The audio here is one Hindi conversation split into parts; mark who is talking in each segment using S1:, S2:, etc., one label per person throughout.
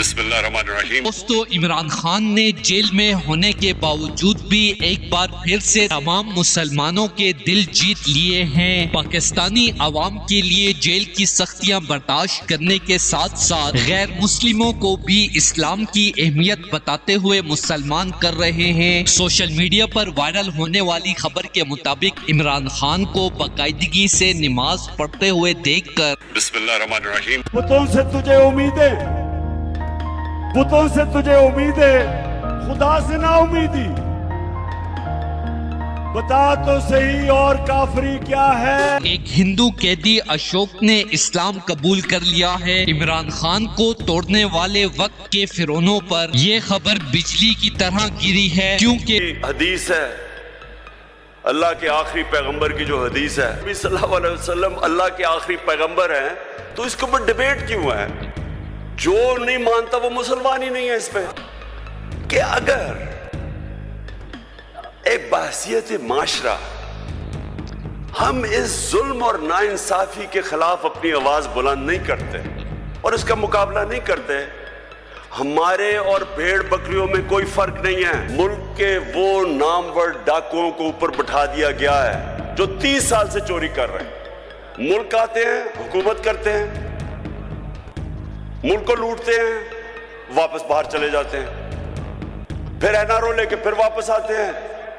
S1: बिस्मिल्लाहिर्रहमानिर्रहीम।
S2: दोस्तों, इमरान खान ने जेल में होने के बावजूद भी एक बार फिर से तमाम मुसलमानों के दिल जीत लिए हैं। पाकिस्तानी अवाम के लिए जेल की सख्तियां बर्दाश्त करने के साथ साथ गैर मुस्लिमों को भी इस्लाम की अहमियत बताते हुए मुसलमान कर रहे हैं। सोशल मीडिया पर वायरल होने वाली खबर के मुताबिक इमरान खान को बाकायदगी से नमाज पढ़ते हुए देखकर
S1: बिस्मिल्लाहिर्रहमानिर्रहीम।
S3: बुतों से तुझे उम्मीदें, बुतों से तुझे उम्मीदें, खुदा से ना उम्मीदी। बता तो सही और काफरी क्या है।
S2: एक हिंदू कैदी अशोक ने इस्लाम कबूल कर लिया है। इमरान खान को तोड़ने वाले वक्त के फिरौनों पर यह खबर बिजली की तरह गिरी है, क्योंकि
S4: हदीस है, अल्लाह के आखिरी पैगंबर की जो हदीस है, नबी सल्लल्लाहु अलैहि वसल्लम अल्लाह के आखिरी पैगंबर हैं, तो इसके ऊपर डिबेट क्यों है? जो नहीं मानता वो मुसलमान ही नहीं है। इस पे कि अगर एक बहसियत माशरा हम इस जुल्म और नाइंसाफी के खिलाफ अपनी आवाज बुलंद नहीं करते और इसका मुकाबला नहीं करते, हमारे और भेड़ बकरियों में कोई फर्क नहीं है। मुल्क के वो नामवर डाकुओं को ऊपर बिठा दिया गया है जो 30 साल से चोरी कर रहे हैं। मुल्क आते हैं, हुकूमत करते हैं, मुल्क को लूटते हैं, वापस बाहर चले जाते हैं, फिर एनआरओ लेके फिर वापस आते हैं,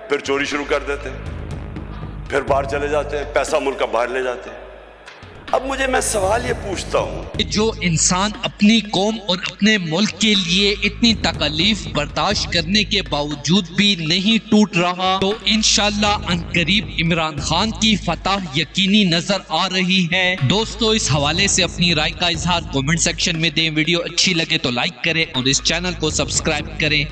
S4: फिर चोरी शुरू कर देते हैं, फिर बाहर चले जाते हैं, पैसा मुल्क का बाहर ले जाते हैं। अब मुझे मैं सवाल ये पूछता हूँ,
S2: जो इंसान अपनी कौम और अपने मुल्क के लिए इतनी तकलीफ बर्दाश्त करने के बावजूद भी नहीं टूट रहा, तो इंशाअल्लाह अनकरीब इमरान खान की फतह यकीनी नजर आ रही है। दोस्तों, इस हवाले से अपनी राय का इजहार कमेंट सेक्शन में दें। वीडियो अच्छी लगे तो लाइक करें और इस चैनल को सब्सक्राइब करें।